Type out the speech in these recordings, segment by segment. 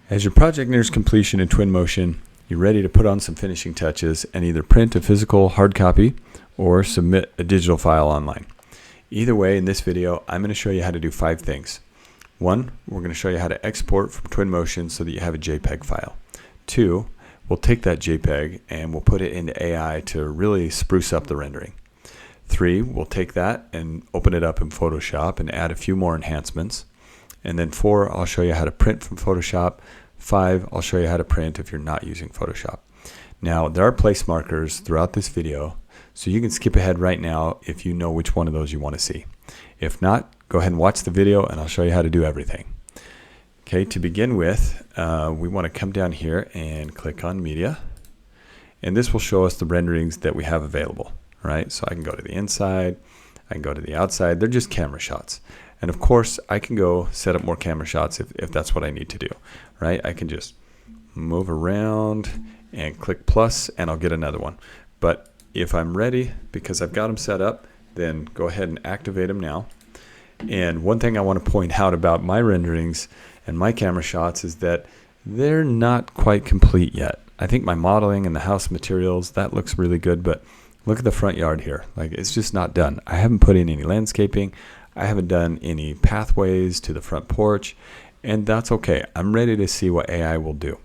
As your project nears completion in Twin Motion, you're ready to put on some finishing touches and either print a physical hard copy or submit a digital file online. Either way, in this video, I'm going to show you how to do 5 things. 1, we're going to show you how to export from Twin Motion so that you have a JPEG file. 2, we'll take that JPEG and we'll put it into AI to really spruce up the rendering. 3, we'll take that and open it up in Photoshop and add a few more enhancements. And then 4, I'll show you how to print from Photoshop. 5, I'll show you how to print if you're not using Photoshop. Now, there are place markers throughout this video, so you can skip ahead right now if you know which one of those you want to see. If not, go ahead and watch the video and I'll show you how to do everything. Okay, to begin with, we want to come down here and click on Media. And this will show us the renderings that we have available, right? So I can go to the inside, I can go to the outside. They're just camera shots. And of course, I can go set up more camera shots if that's what I need to do, right? I can just move around and click plus and I'll get another one. But if I'm ready, because I've got them set up, then go ahead and activate them now. And one thing I want to point out about my renderings and my camera shots is that they're not quite complete yet. I think my modeling and the house materials, that looks really good, but look at the front yard here. Like, it's just not done. I haven't put in any landscaping. I haven't done any pathways to the front porch, and that's okay. I'm ready to see what AI will do.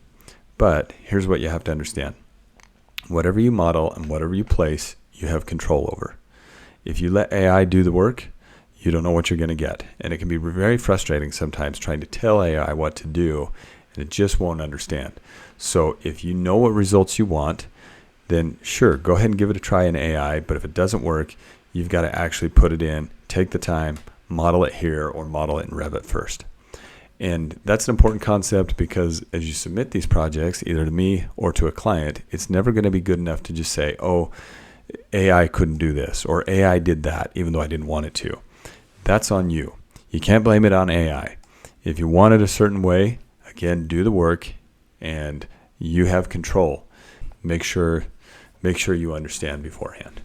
But here's what you have to understand. Whatever you model and whatever you place, you have control over. If you let AI do the work, you don't know what you're going to get. And it can be very frustrating sometimes trying to tell AI what to do, and it just won't understand. So if you know what results you want, then sure, go ahead and give it a try in AI. But if it doesn't work, you've got to actually put it in, take the time, model it here, or model it in Revit first. And that's an important concept because as you submit these projects, either to me or to a client, it's never going to be good enough to just say, oh, AI couldn't do this, or AI did that, even though I didn't want it to. That's on you. You can't blame it on AI. If you want it a certain way, again, do the work, and you have control. Make sure you understand beforehand.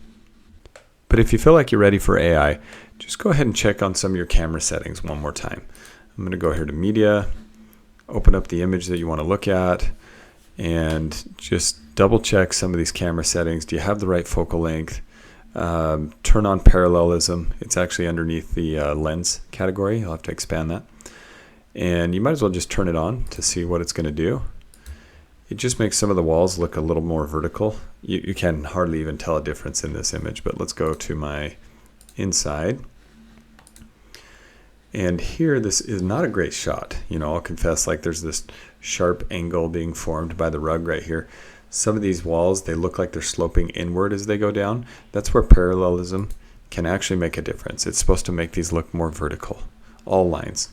But if you feel like you're ready for AI, just go ahead and check on some of your camera settings one more time. I'm going to go here to Media, open up the image that you want to look at, and just double check some of these camera settings. Do you have the right focal length? Turn on parallelism. It's actually underneath the lens category. You'll have to expand that. And you might as well just turn it on to see what it's going to do. It just makes some of the walls look a little more vertical. You can hardly even tell a difference in this image, but let's go to my inside. And here, this is not a great shot. You know, I'll confess, like there's this sharp angle being formed by the rug right here. Some of these walls, they look like they're sloping inward as they go down. That's where parallelism can actually make a difference. It's supposed to make these look more vertical, all lines.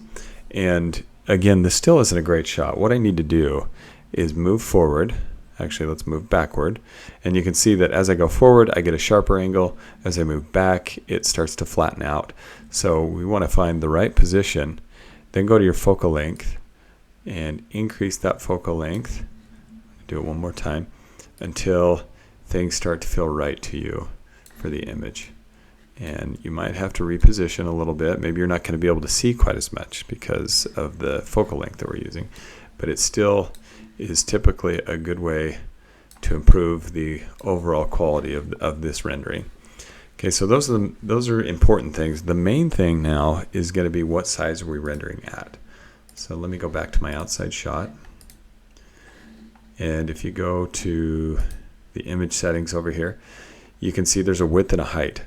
And again, this still isn't a great shot. What I need to do is move forward. Actually, let's move backward. And you can see that as I go forward, I get a sharper angle. As I move back, it starts to flatten out. So we want to find the right position, then go to your focal length and increase that focal length. Do it one more time until things start to feel right to you for the image. And you might have to reposition a little bit. Maybe you're not going to be able to see quite as much because of the focal length that we're using, but it still is typically a good way to improve the overall quality of this rendering. Okay, so those are important things. The main thing now is going to be what size are we rendering at. So let me go back to my outside shot. And if you go to the image settings over here, you can see there's a width and a height.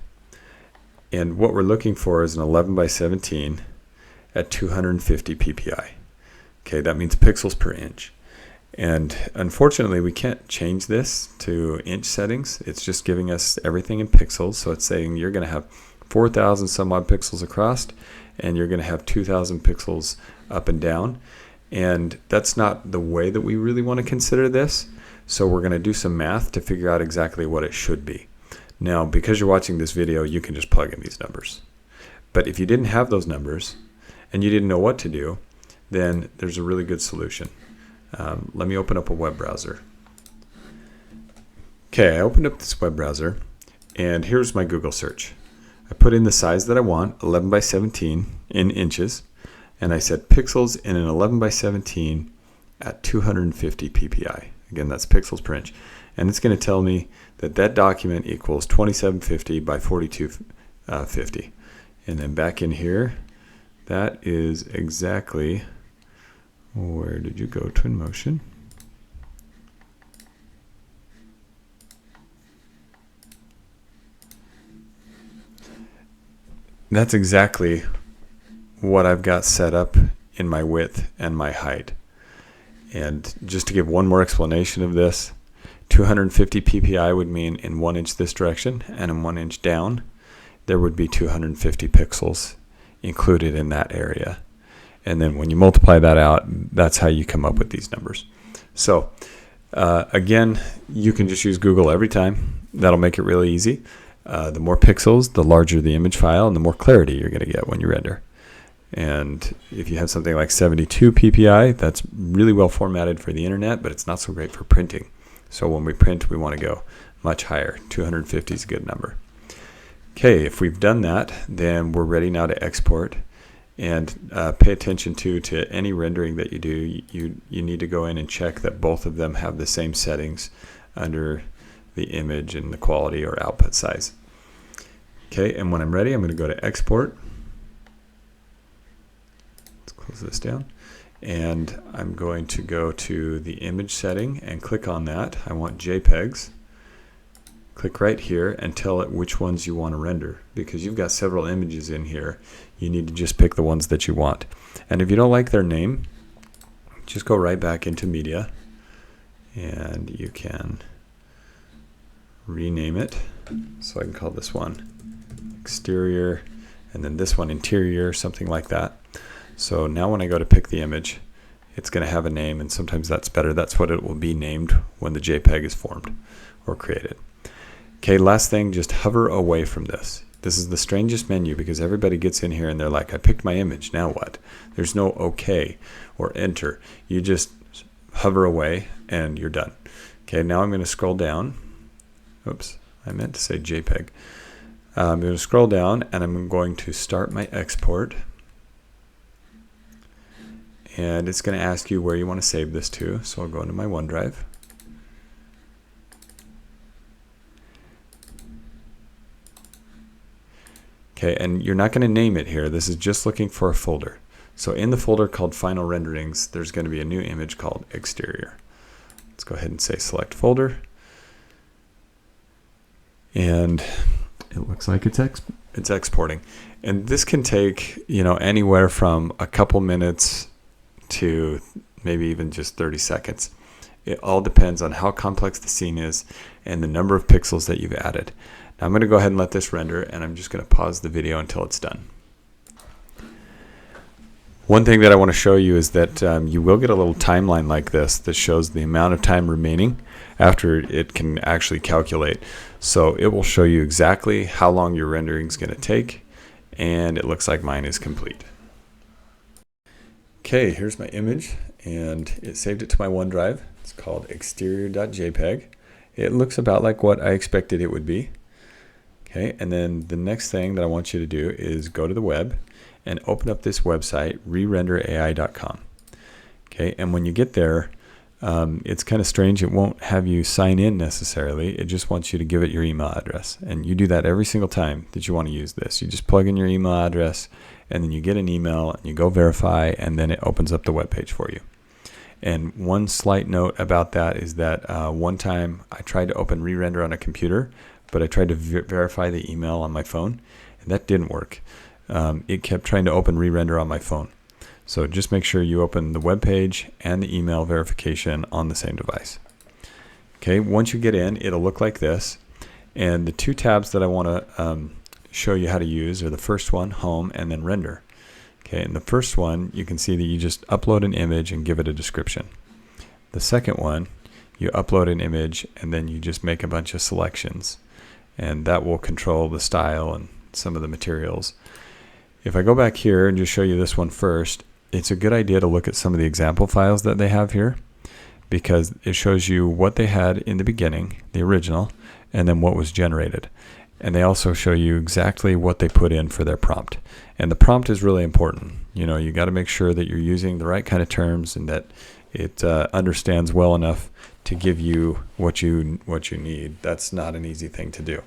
And what we're looking for is an 11 by 17 at 250 ppi. Okay, that means pixels per inch. And unfortunately, we can't change this to inch settings. It's just giving us everything in pixels. So it's saying you're going to have 4,000 some odd pixels across, and you're going to have 2,000 pixels up and down. And that's not the way that we really want to consider this. So we're going to do some math to figure out exactly what it should be. Now, because you're watching this video, you can just plug in these numbers. But if you didn't have those numbers and you didn't know what to do, then there's a really good solution. Let me open up a web browser. Okay, I opened up this web browser, and here's my Google search. I put in the size that I want, 11 by 17 in inches, and I said pixels in an 11 by 17 at 250 ppi. Again, that's pixels per inch. And it's going to tell me that that document equals 2750 by 4250. And then back in here, that is exactly, where did you go, Twin Motion? That's exactly what I've got set up in my width and my height. And just to give one more explanation of this, 250 ppi would mean in 1 inch this direction, and in 1 inch down, there would be 250 pixels included in that area. And then when you multiply that out, that's how you come up with these numbers. So again, you can just use Google every time. That'll make it really easy. The more pixels, the larger the image file, and the more clarity you're going to get when you render. And if you have something like 72 ppi, that's really well formatted for the internet, but it's not so great for printing. So when we print, we want to go much higher. 250 is a good number. Okay, if we've done that, then we're ready now to export. And pay attention to any rendering that you do. You need to go in and check that both of them have the same settings under the image and the quality or output size. Okay, and when I'm ready, I'm going to go to export. Let's close this down. And I'm going to go to the image setting and click on that. I want JPEGs. Click right here and tell it which ones you want to render. Because you've got several images in here, you need to just pick the ones that you want. And if you don't like their name, just go right back into media and you can rename it. So I can call this one exterior and then this one interior, something like that. So now when I go to pick the image, it's going to have a name, and sometimes that's better. That's what it will be named when the JPEG is formed or created. Okay, last thing, just hover away from this. This is the strangest menu because everybody gets in here and they're like, I picked my image, now what? There's no OK or enter. You just hover away and you're done. Okay, now I'm going to scroll down. Oops, I meant to say JPEG. I'm going to scroll down and I'm going to start my export. And it's going to ask you where you want to save this to. So I'll go into my OneDrive. Okay, and you're not going to name it here. This is just looking for a folder. So in the folder called Final Renderings, there's going to be a new image called Exterior. Let's go ahead and say Select Folder. And it looks like it's exporting. And this can take, anywhere from a couple minutes to maybe even just 30 seconds. It all depends on how complex the scene is and the number of pixels that you've added. Now I'm going to go ahead and let this render, and I'm just going to pause the video until it's done. One thing that I want to show you is that you will get a little timeline like this that shows the amount of time remaining after it can actually calculate. So it will show you exactly how long your rendering is going to take, and it looks like mine is complete. Okay, here's my image, and it saved it to my OneDrive. It's called exterior.jpg. It looks about like what I expected it would be. Okay, and then the next thing that I want you to do is go to the web and open up this website, rerenderai.com. Okay, and when you get there, it's kind of strange. It won't have you sign in necessarily. It just wants you to give it your email address. And you do that every single time that you want to use this. You just plug in your email address, and then you get an email, and you go verify, and then it opens up the web page for you. And one slight note about that is that one time I tried to open re-render on a computer, but I tried to verify the email on my phone, and that didn't work. It kept trying to open re-render on my phone. So just make sure you open the web page and the email verification on the same device. Okay, once you get in, it'll look like this. And the two tabs that I want to show you how to use are the first one, Home, and then Render. Okay, in the first one, you can see that you just upload an image and give it a description. The second one, you upload an image and then you just make a bunch of selections. And that will control the style and some of the materials. If I go back here and just show you this one first, it's a good idea to look at some of the example files that they have here, because it shows you what they had in the beginning, the original, and then what was generated. And they also show you exactly what they put in for their prompt. And the prompt is really important. You got to make sure that you're using the right kind of terms and that it understands well enough to give you what you need. That's not an easy thing to do.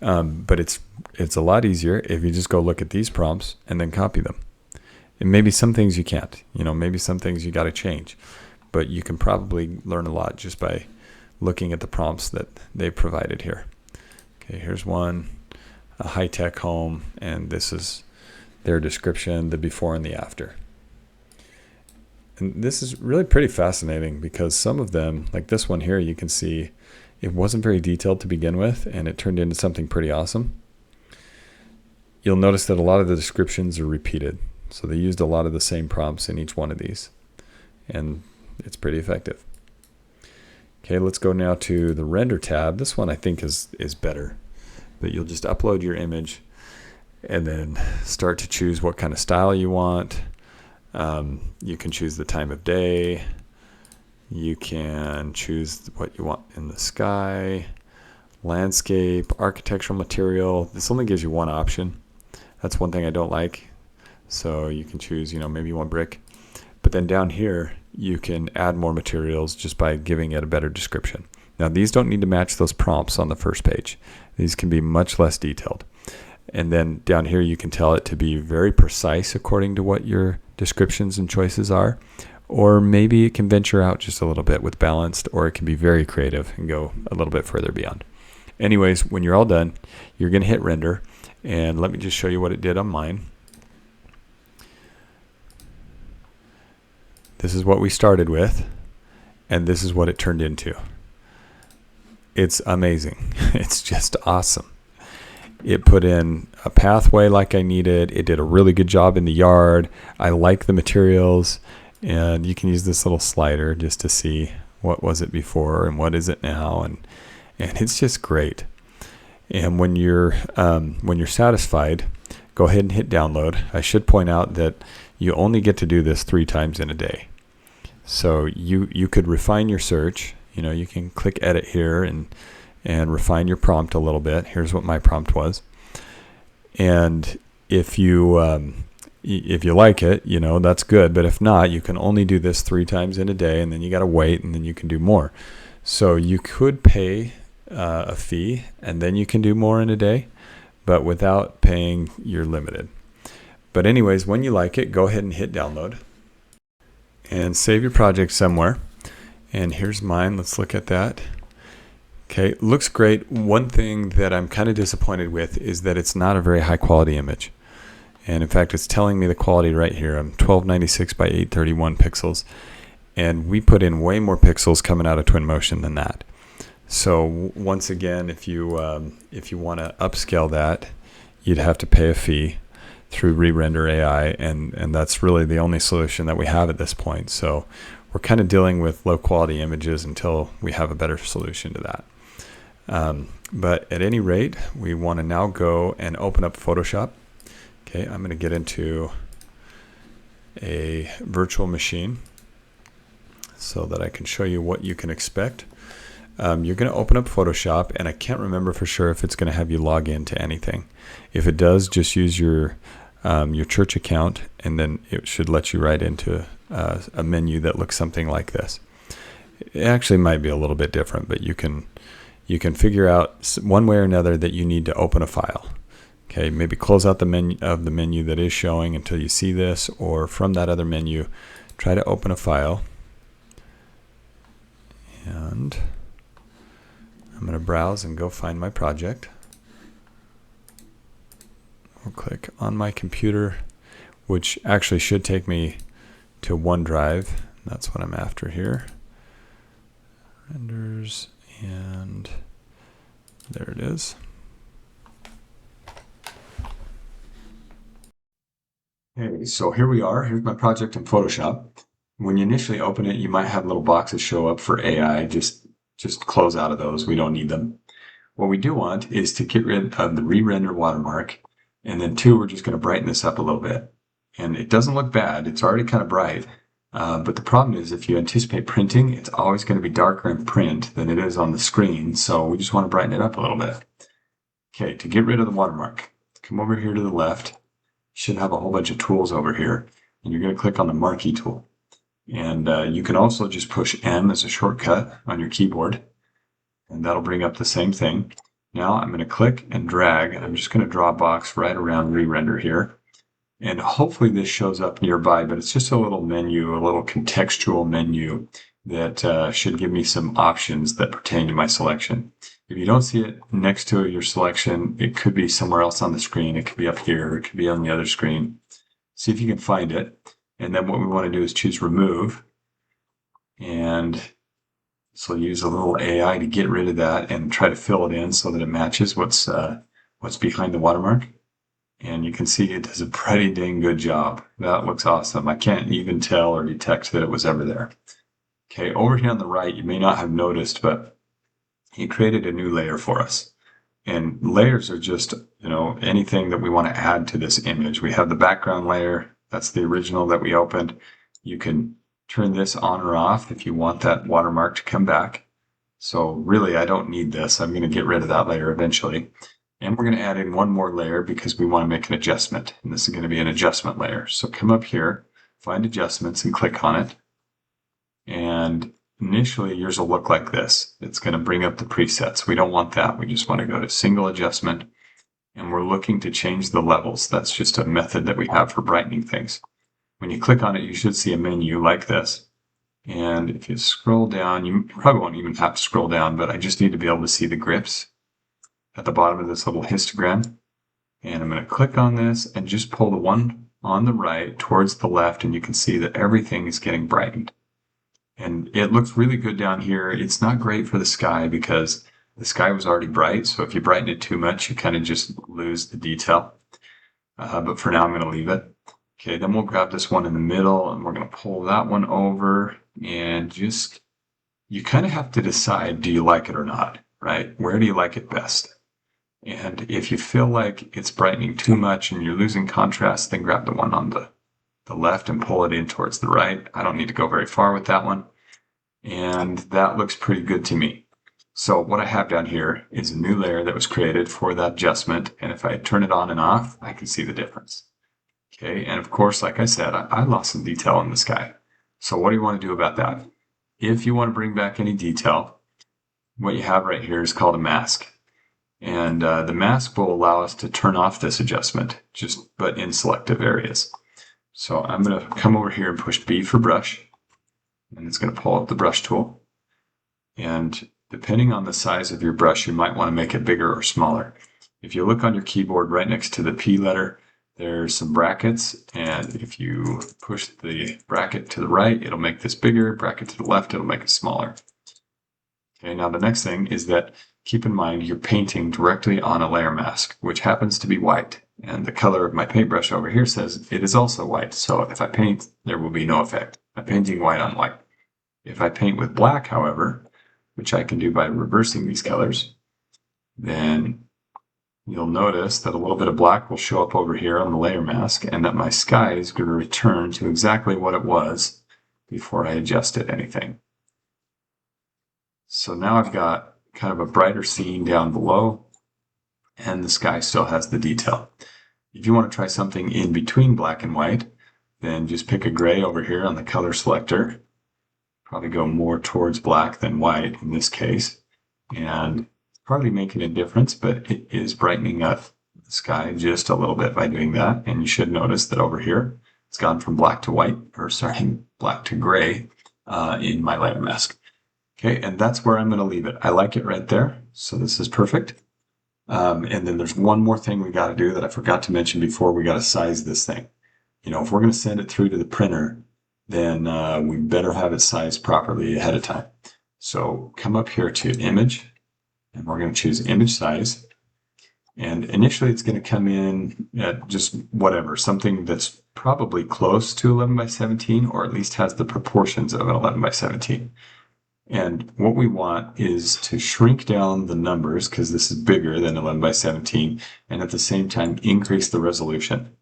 But it's a lot easier if you just go look at these prompts and then copy them. And maybe some things you can't, maybe some things you got to change, but you can probably learn a lot just by looking at the prompts that they provided here. Okay, here's one, a high-tech home, and this is their description, the before and the after. And this is really pretty fascinating because some of them, like this one here, you can see it wasn't very detailed to begin with, and it turned into something pretty awesome. You'll notice that a lot of the descriptions are repeated. So they used a lot of the same prompts in each one of these, and it's pretty effective. Okay, let's go now to the render tab. This one I think is better, but you'll just upload your image and then start to choose what kind of style you want. You can choose the time of day. You can choose what you want in the sky, landscape, architectural material. This only gives you one option. That's one thing I don't like. So you can choose, maybe you want brick. But then down here, you can add more materials just by giving it a better description. Now, these don't need to match those prompts on the first page. These can be much less detailed. And then down here, you can tell it to be very precise according to what your descriptions and choices are. Or maybe it can venture out just a little bit with balanced, or it can be very creative and go a little bit further beyond. Anyways, when you're all done, you're going to hit render. And let me just show you what it did on mine. This is what we started with, and this is what it turned into. It's amazing. It's just awesome. It put in a pathway like I needed. It did a really good job in the yard. I like the materials, and you can use this little slider just to see what was it before and what is it now, and it's just great. And when you're satisfied, go ahead and hit download. I should point out that you only get to do this 3 times in a day. So you could refine your search. You can click edit here and refine your prompt a little bit. Here's what my prompt was. And if you like it, that's good. But if not, you can only do this 3 times in a day, and then you got to wait, and then you can do more. So you could pay a fee, and then you can do more in a day. But without paying, you're limited. But anyways, when you like it, go ahead and hit download and save your project somewhere. And here's mine. Let's look at that. Okay, looks great. One thing that I'm kind of disappointed with is that it's not a very high quality image. And in fact, it's telling me the quality right here. I'm 1296 by 831 pixels. And we put in way more pixels coming out of Twin Motion than that. So once again, if you want to upscale that, you'd have to pay a fee through Re-Render AI, and that's really the only solution that we have at this point. So we're kind of dealing with low quality images until we have a better solution to that. But at any rate, we want to now go and open up Photoshop. Okay, I'm going to get into a virtual machine so that I can show you what you can expect. You're going to open up Photoshop, and I can't remember for sure if it's going to have you log into anything. If it does, just use your church account, and then it should let you right into a menu that looks something like this. It actually might be a little bit different, but you can figure out one way or another that you need to open a file. Okay, maybe close out the menu that is showing until you see this, or from that other menu, try to open a file. And I'm going to browse and go find my project. We'll click on my computer, which actually should take me to OneDrive. That's what I'm after here. Renders, and there it is. Okay, so here we are. Here's my project in Photoshop. When you initially open it, you might have little boxes show up for AI. Just close out of those. We don't need them. What we do want is to get rid of the re-render watermark. And then 2, we're just going to brighten this up a little bit. And it doesn't look bad. It's already kind of bright. But the problem is if you anticipate printing, it's always going to be darker in print than it is on the screen. So we just want to brighten it up a little bit. Okay, to get rid of the watermark, come over here to the left. You should have a whole bunch of tools over here. And you're going to click on the marquee tool. And you can also just push M as a shortcut on your keyboard, and that'll bring up the same thing. Now I'm going to click and drag, and I'm just going to draw a box right around re-render here. And hopefully this shows up nearby, but it's just a little menu, a little contextual menu that should give me some options that pertain to my selection. If you don't see it next to your selection, it could be somewhere else on the screen. It could be up here, it could be on the other screen. See if you can find it. And then what we want to do is choose remove. And so use a little AI to get rid of that and try to fill it in so that it matches what's behind the watermark. And you can see it does a pretty dang good job. That looks awesome. I can't even tell or detect that it was ever there. Okay, over here on the right, you may not have noticed, but he created a new layer for us. And layers are just, anything that we want to add to this image. We have the background layer. That's the original that we opened. You can turn this on or off if you want that watermark to come back. So really, I don't need this. I'm going to get rid of that layer eventually. And we're going to add in one more layer because we want to make an adjustment. And this is going to be an adjustment layer. So come up here, find adjustments and click on it. And initially yours will look like this. It's going to bring up the presets. We don't want that. We just want to go to single adjustment. And we're looking to change the levels. That's just a method that we have for brightening things. When you click on it, you should see a menu like this. And if you scroll down, you probably won't even have to scroll down, but I just need to be able to see the grips at the bottom of this little histogram. And I'm going to click on this and just pull the one on the right towards the left, and you can see that everything is getting brightened. And it looks really good down here. It's not great for the sky because the sky was already bright, so if you brighten it too much, you kind of just lose the detail. But for now, I'm going to leave it. Okay, then we'll grab this one in the middle, and we're going to pull that one over, and you kind of have to decide, do you like it or not, right? Where do you like it best? And if you feel like it's brightening too much and you're losing contrast, then grab the one on the left and pull it in towards the right. I don't need to go very far with that one. And that looks pretty good to me. So what I have down here is a new layer that was created for that adjustment. And if I turn it on and off, I can see the difference. Okay, and of course, like I said, I lost some detail in the sky. So what do you want to do about that? If you want to bring back any detail, what you have right here is called a mask. And the mask will allow us to turn off this adjustment, but in selective areas. So I'm going to come over here and push B for brush, and it's going to pull up the brush tool. And depending on the size of your brush, you might want to make it bigger or smaller. If you look on your keyboard right next to the P letter, there's some brackets, and if you push the bracket to the right, it'll make this bigger, bracket to the left, it'll make it smaller. Okay, now the next thing is that keep in mind you're painting directly on a layer mask, which happens to be white. And the color of my paintbrush over here says it is also white. So if I paint, there will be no effect. I'm painting white on white. If I paint with black, however, which I can do by reversing these colors, then you'll notice that a little bit of black will show up over here on the layer mask, and that my sky is going to return to exactly what it was before I adjusted anything. So now I've got kind of a brighter scene down below, and the sky still has the detail. If you want to try something in between black and white, then just pick a gray over here on the color selector. Probably go more towards black than white in this case, and hardly making a difference, but it is brightening up the sky just a little bit by doing that. And you should notice that over here, it's gone from black to white, black to gray in my layer mask. Okay, and that's where I'm going to leave it. I like it right there, so this is perfect. And then there's one more thing we got to do that I forgot to mention before. We got to size this thing. If we're going to send it through to the printer, then we better have it sized properly ahead of time. So come up here to Image, and we're going to choose Image Size. And initially it's going to come in at just whatever, something that's probably close to 11 by 17, or at least has the proportions of an 11 by 17. And what we want is to shrink down the numbers, because this is bigger than 11 by 17, and at the same time increase the resolution.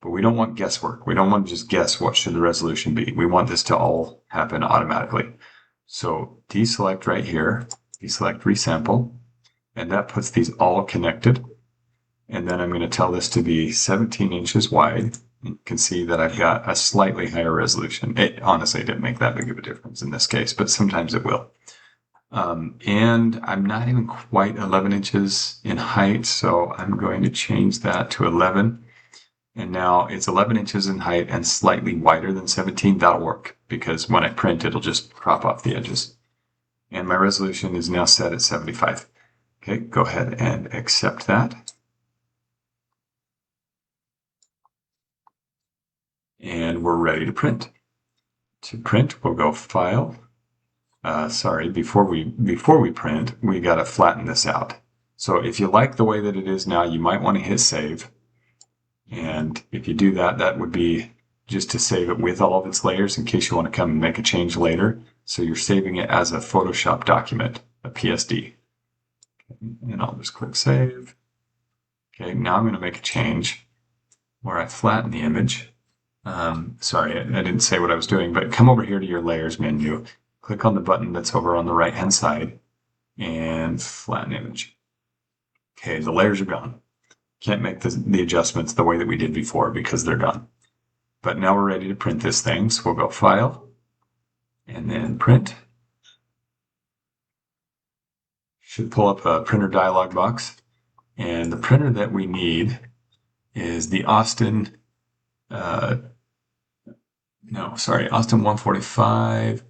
But we don't want guesswork. We don't want to just guess what should the resolution be. We want this to all happen automatically. So deselect right here, deselect resample, and that puts these all connected. And then I'm going to tell this to be 17 inches wide You can see that I've got a slightly higher resolution. It honestly didn't make that big of a difference in this case, but sometimes it will. And I'm not even quite 11 inches in height, so I'm going to change that to 11. And now it's 11 inches in height and slightly wider than 17. That'll work because when I print, it'll just crop off the edges. And my resolution is now set at 75. Okay, go ahead and accept that. And we're ready to print. To print, we'll go File. Before we print, we got to flatten this out. So if you like the way that it is now, you might want to hit Save. And if you do that, that would be just to save it with all of its layers in case you want to come and make a change later. So you're saving it as a Photoshop document, a PSD. Okay, and I'll just click Save. Okay, now I'm going to make a change where I flatten the image. Sorry, I didn't say what I was doing, but come over here to your Layers menu. Click on the button that's over on the right-hand side and flatten image. Okay, the layers are gone. Can't make the adjustments the way that we did before because they're done. But now we're ready to print this thing. So we'll go File and then Print. Should pull up a printer dialog box. And the printer that we need is the Austin, Austin 145.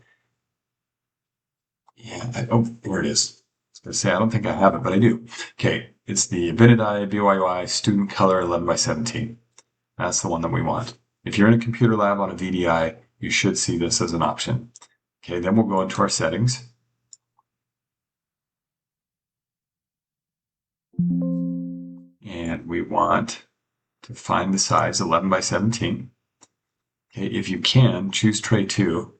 Yeah, oh, there it is. I was going to say, I don't think I have it, but I do. Okay, it's the Avidity BYY Student Color 11x17. That's the one that we want. If you're in a computer lab on a VDI, you should see this as an option. Okay, then we'll go into our settings. And we want to find the size 11x17. Okay, if you can, choose Tray 2,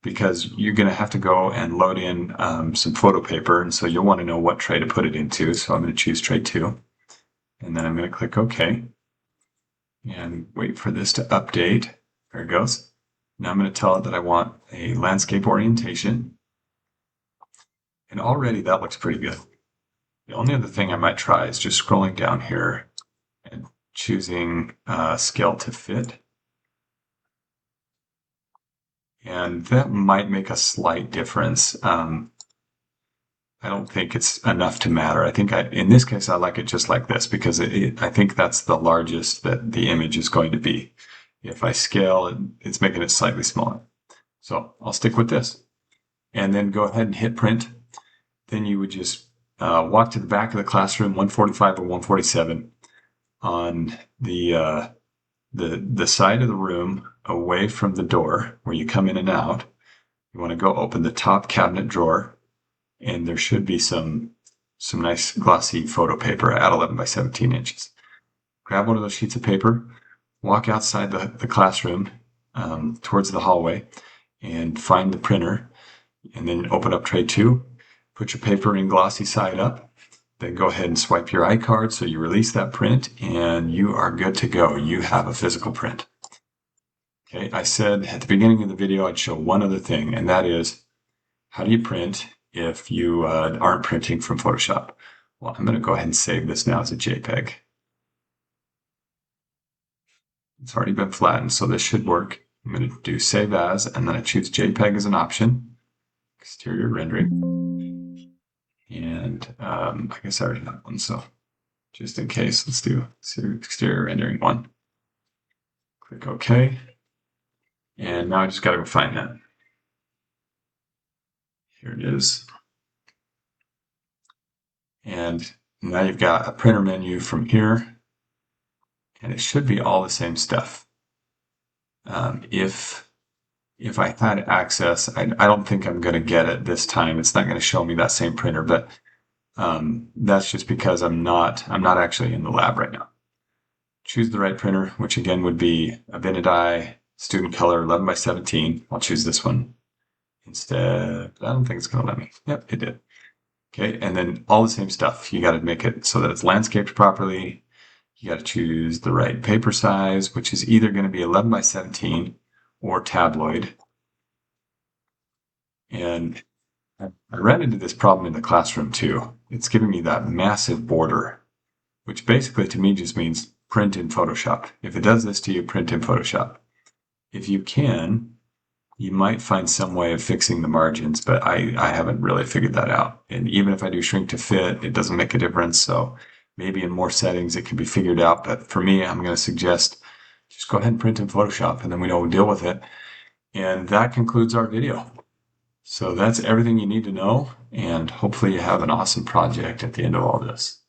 because you're going to have to go and load in some photo paper, and so you'll want to know what tray to put it into. So I'm going to choose Tray 2, and then I'm going to click OK, and wait for this to update. There it goes. Now I'm going to tell it that I want a landscape orientation, and already that looks pretty good. The only other thing I might try is just scrolling down here and choosing Scale to Fit. And that might make a slight difference. I don't think it's enough to matter. I think in this case, I like it just like this because I think that's the largest that the image is going to be. If I scale, it's making it slightly smaller. So I'll stick with this. And then go ahead and hit print. Then you would just walk to the back of the classroom, 145 or 147, on the side of the room away from the door where you come in and out. You want to go open the top cabinet drawer, and there should be some nice glossy photo paper at 11x17 inches. Grab one of those sheets of paper, walk outside the classroom towards the hallway, and find the printer, and then open up Tray 2, put your paper in glossy side up, then go ahead and swipe your iCard so you release that print, and you are good to go. You have a physical print. Okay, I said at the beginning of the video I'd show one other thing, and that is how do you print if you aren't printing from Photoshop? Well, I'm going to go ahead and save this now as a JPEG. It's already been flattened, so this should work. I'm going to do Save As, and then I choose JPEG as an option. Exterior rendering. And I guess I already have one, so just in case, let's do exterior rendering 1. Click OK. And now I just got to go find that. Here it is. And now you've got a printer menu from here. And it should be all the same stuff. If I had access, I don't think I'm going to get it this time. It's not going to show me that same printer, but that's just because I'm not actually in the lab right now. Choose the right printer, which again would be Avidity Student Color 11x17. I'll choose this one instead. I don't think it's going to let me. Yep, it did. Okay, and then all the same stuff. You got to make it so that it's landscaped properly. You got to choose the right paper size, which is either going to be 11x17 or tabloid. And I ran into this problem in the classroom too. It's giving me that massive border, which basically to me just means print in Photoshop. If it does this to you, print in Photoshop. If you can, you might find some way of fixing the margins, but I haven't really figured that out. And even if I do shrink to fit, it doesn't make a difference. So maybe in more settings it can be figured out. But for me, I'm going to suggest just go ahead and print in Photoshop, and then we know we'll deal with it. And that concludes our video. So that's everything you need to know, and hopefully you have an awesome project at the end of all this.